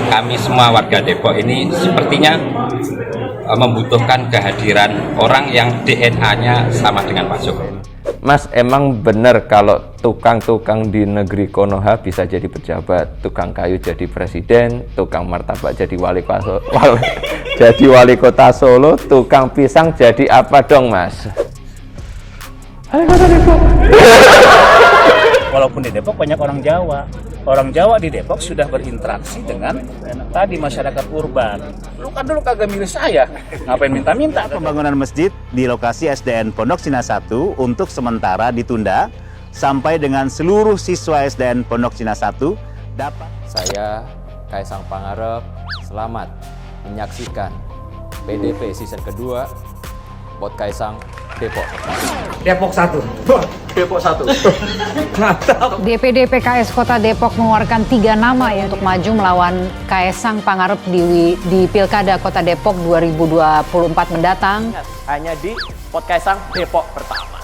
kami semua warga Depok ini sepertinya membutuhkan kehadiran orang yang DNA-nya sama dengan Pak Jokowi. Mas, emang benar kalau tukang-tukang di negeri Konoha bisa jadi pejabat, tukang kayu jadi presiden, tukang martabak jadi wali kota Solo, tukang pisang jadi apa dong, Mas? Wali kota Depok. Walaupun di Depok banyak orang Jawa. Orang Jawa di Depok sudah berinteraksi dengan tadi masyarakat urban. Lu kan dulu kagak milih saya, ngapain minta-minta? Pembangunan masjid di lokasi SDN Pondok Cina 1 untuk sementara ditunda sampai dengan seluruh siswa SDN Pondok Cina 1 dapat. Saya, Kaisang Pangarep, selamat menyaksikan PDP season kedua Pot Kaisang Depok. Depok 1. Depok 1. Mantap. DPD PKS Kota Depok mengeluarkan 3 nama ya untuk maju melawan Kaisang Pangarep di Pilkada Kota Depok 2024 mendatang. Hanya di Pot Kaisang Depok pertama.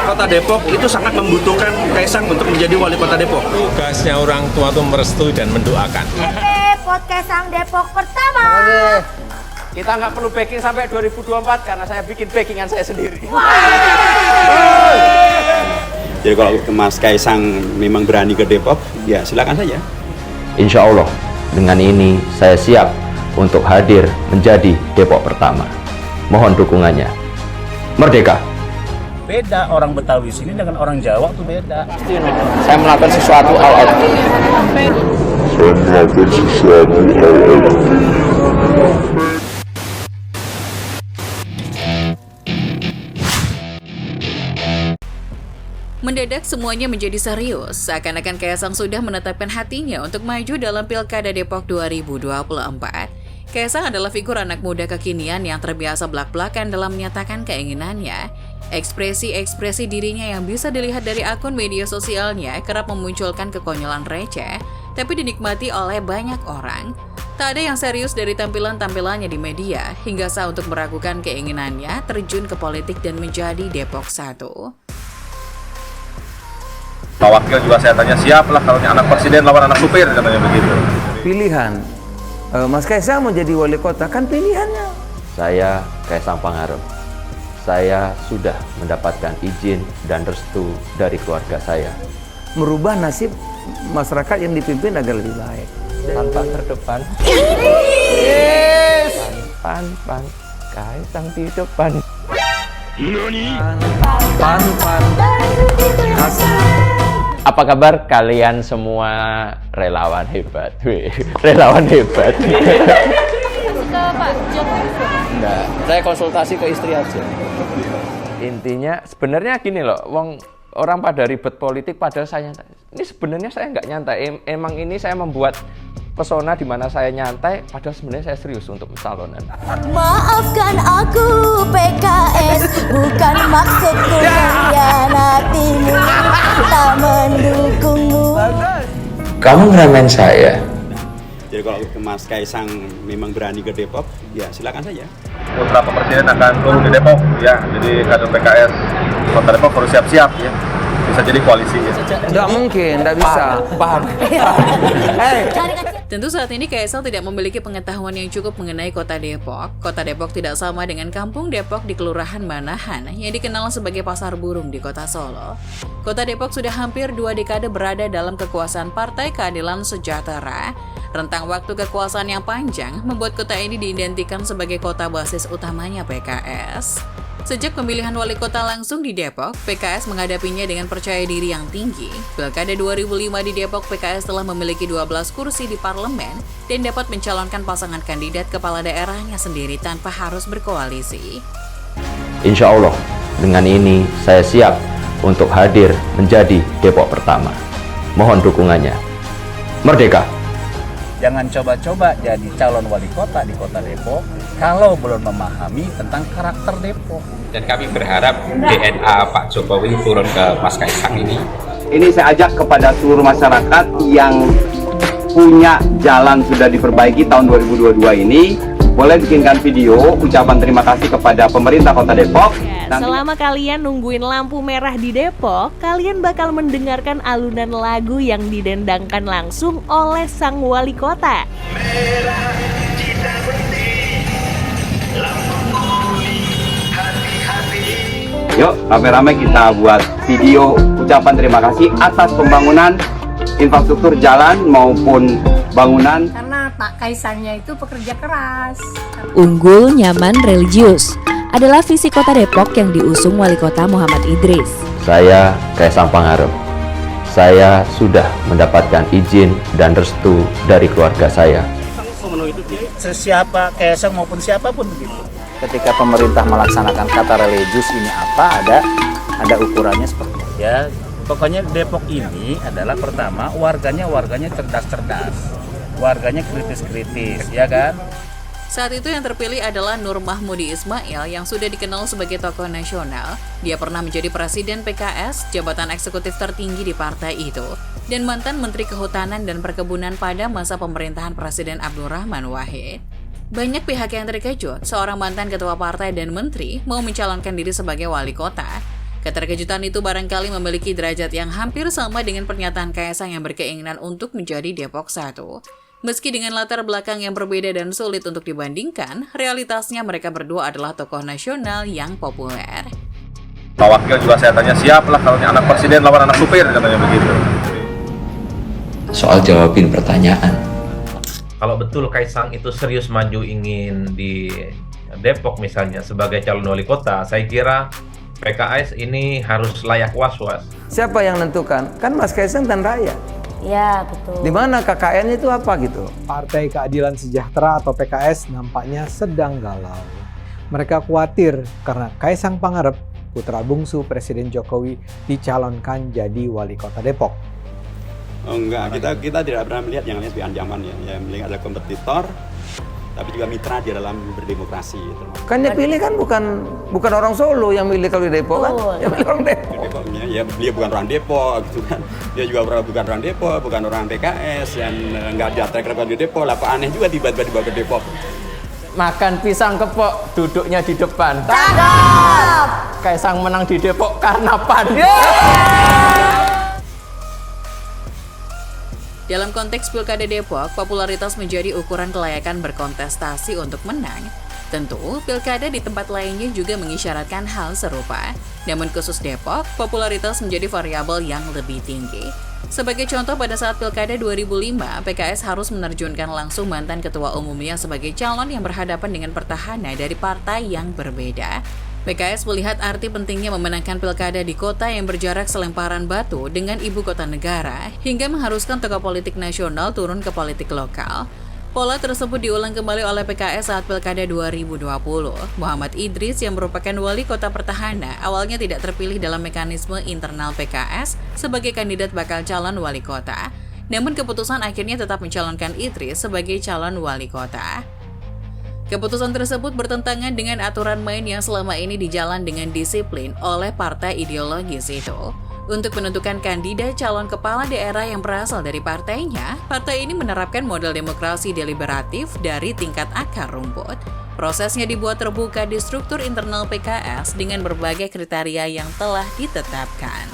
Kota Depok itu sangat membutuhkan Kaisang untuk menjadi wali kota Depok. Tugasnya orang tua itu merestui dan mendoakan. Pot Kaisang Depok pertama. Kita nggak perlu backing sampai 2024 karena saya bikin backingan saya sendiri. Jadi kalau Mas Kaisang memang berani ke Depok, ya silakan saja. Insya Allah, dengan ini saya siap untuk hadir menjadi Depok pertama. Mohon dukungannya. Merdeka! Beda orang Betawi sini dengan orang Jawa tuh beda. Saya melakukan sesuatu all out. Mendadak semuanya menjadi serius, seakan-akan Kaisang sudah menetapkan hatinya untuk maju dalam Pilkada Depok 2024. Kaisang adalah figur anak muda kekinian yang terbiasa blak-blakan dalam menyatakan keinginannya. Ekspresi-ekspresi dirinya yang bisa dilihat dari akun media sosialnya kerap memunculkan kekonyolan receh, tapi dinikmati oleh banyak orang. Tak ada yang serius dari tampilan-tampilannya di media, hingga sah untuk meragukan keinginannya terjun ke politik dan menjadi Depok 1. Pak Wakil juga saya tanya, siap lah kalau anak presiden lawan anak supir, katanya begitu. Pilihan Mas Kaisang menjadi wali kota kan pilihannya. Saya, Kaisang Pangarep, saya sudah mendapatkan izin dan restu dari keluarga saya. Merubah nasib masyarakat yang dipimpin agar lebih baik. Tanpa terdepan. Yes! Pan, Kaisang di depan. Pan. Apa kabar kalian semua relawan hebat? Relawan hebat. Ke Pak Jokowi. Enggak, saya konsultasi ke istri aja. Intinya sebenarnya gini loh, orang pada ribet politik padahal saya nyantai. Ini sebenarnya saya nggak nyantai. Emang ini saya membuat pesona di mana saya nyantai, padahal sebenarnya saya serius untuk pencalonan. Maafkan aku PKS, bukan maksudku mengkhianatimu, tak mendukungmu. Kamu ngeremen saya? Jadi kalau Mas Kaisang memang berani ke Depok, ya silakan saja. Beberapa presiden akan turun di Depok, ya. Jadi kader PKS kota Depok harus siap-siap, ya. Bisa jadi koalisi, ya. Nggak mungkin, nggak bisa. Paham. Tentu saat ini Kaisang tidak memiliki pengetahuan yang cukup mengenai Kota Depok. Kota Depok tidak sama dengan Kampung Depok di Kelurahan Manahan yang dikenal sebagai pasar burung di Kota Solo. Kota Depok sudah hampir 2 dekade berada dalam kekuasaan Partai Keadilan Sejahtera. Rentang waktu kekuasaan yang panjang membuat kota ini diidentikan sebagai kota basis utamanya PKS. Sejak pemilihan wali kota langsung di Depok, PKS menghadapinya dengan percaya diri yang tinggi. Pilkada 2005 di Depok, PKS telah memiliki 12 kursi di parlemen dan dapat mencalonkan pasangan kandidat kepala daerahnya sendiri tanpa harus berkoalisi. Insya Allah, dengan ini saya siap untuk hadir menjadi Depok pertama. Mohon dukungannya. Merdeka! Jangan coba-coba jadi calon wali kota di Kota Depok kalau belum memahami tentang karakter Depok. Dan kami berharap DNA Pak Jokowi turun ke Mas Kaisang ini. Ini saya ajak kepada seluruh masyarakat yang punya jalan sudah diperbaiki tahun 2022 ini, boleh bikinkan video ucapan terima kasih kepada pemerintah Kota Depok. Selama kalian nungguin lampu merah di Depok, kalian bakal mendengarkan alunan lagu yang didendangkan langsung oleh sang wali kota. Yuk, rame-rame kita buat video ucapan terima kasih atas pembangunan infrastruktur jalan maupun bangunan. Karena Pak Kaisangnya itu pekerja keras. Unggul, nyaman, religius adalah visi Kota Depok yang diusung Wali Kota Muhammad Idris. Saya Kaisang Pangarep. Saya sudah mendapatkan izin dan restu dari keluarga saya. Memenuhi itu siapa Kaisang maupun siapapun begitu. Ketika pemerintah melaksanakan kata religius ini apa, ada ukurannya seperti itu. Ya, pokoknya Depok ini adalah pertama warganya cerdas-cerdas, warganya kritis-kritis, ya kan? Saat itu yang terpilih adalah Nur Mahmudi Ismail yang sudah dikenal sebagai tokoh nasional. Dia pernah menjadi presiden PKS, jabatan eksekutif tertinggi di partai itu, dan mantan Menteri Kehutanan dan Perkebunan pada masa pemerintahan Presiden Abdurrahman Wahid. Banyak pihak yang terkejut seorang mantan ketua partai dan menteri mau mencalonkan diri sebagai wali kota. Keterkejutan itu barangkali memiliki derajat yang hampir sama dengan pernyataan Kaisang yang berkeinginan untuk menjadi Depok 1. Meski dengan latar belakang yang berbeda dan sulit untuk dibandingkan, realitasnya mereka berdua adalah tokoh nasional yang populer. Pak Wakil juga saya tanya, siap lah kalau anak presiden lawan anak supir, katanya begitu. Soal jawabin pertanyaan. Kalau betul Kaisang itu serius maju ingin di Depok misalnya sebagai calon wali kota, saya kira PKS ini harus layak was-was. Siapa yang menentukan? Kan Mas Kaisang dan rakyat. Ya, betul. Di mana KKN itu apa gitu? Partai Keadilan Sejahtera atau PKS nampaknya sedang galau. Mereka khawatir karena Kaisang Pangarep, putra bungsu Presiden Jokowi, dicalonkan jadi wali kota Depok. Oh enggak, kita tidak pernah melihat yang namanya ancaman ya. Melihat ada kompetitor, tapi juga mitra di dalam berdemokrasi. Kan dia pilih kan bukan orang Solo yang milih kalau di Depok kan, yang milih orang Depok. Ya dia bukan orang Depok, gitu kan. Dia juga bukan orang Depok, bukan orang PKS, yang nggak ada track record di Depok. Lah aneh juga tiba-tiba dibawa ke Depok. Makan pisang kepok, duduknya di depan. Cakep! Kaisang menang di Depok karena PAN. Dalam konteks Pilkada Depok, popularitas menjadi ukuran kelayakan berkontestasi untuk menang. Tentu, pilkada di tempat lainnya juga mengisyaratkan hal serupa. Namun khusus Depok, popularitas menjadi variabel yang lebih tinggi. Sebagai contoh, pada saat Pilkada 2005, PKS harus menerjunkan langsung mantan ketua umumnya sebagai calon yang berhadapan dengan petahana dari partai yang berbeda. PKS melihat arti pentingnya memenangkan pilkada di kota yang berjarak selemparan batu dengan ibu kota negara, hingga mengharuskan tokoh politik nasional turun ke politik lokal. Pola tersebut diulang kembali oleh PKS saat Pilkada 2020. Muhammad Idris yang merupakan wali kota petahana awalnya tidak terpilih dalam mekanisme internal PKS sebagai kandidat bakal calon wali kota. Namun keputusan akhirnya tetap mencalonkan Idris sebagai calon wali kota. Keputusan tersebut bertentangan dengan aturan main yang selama ini dijalan dengan disiplin oleh partai ideologis itu. Untuk menentukan kandidat calon kepala daerah yang berasal dari partainya, partai ini menerapkan model demokrasi deliberatif dari tingkat akar rumput. Prosesnya dibuat terbuka di struktur internal PKS dengan berbagai kriteria yang telah ditetapkan.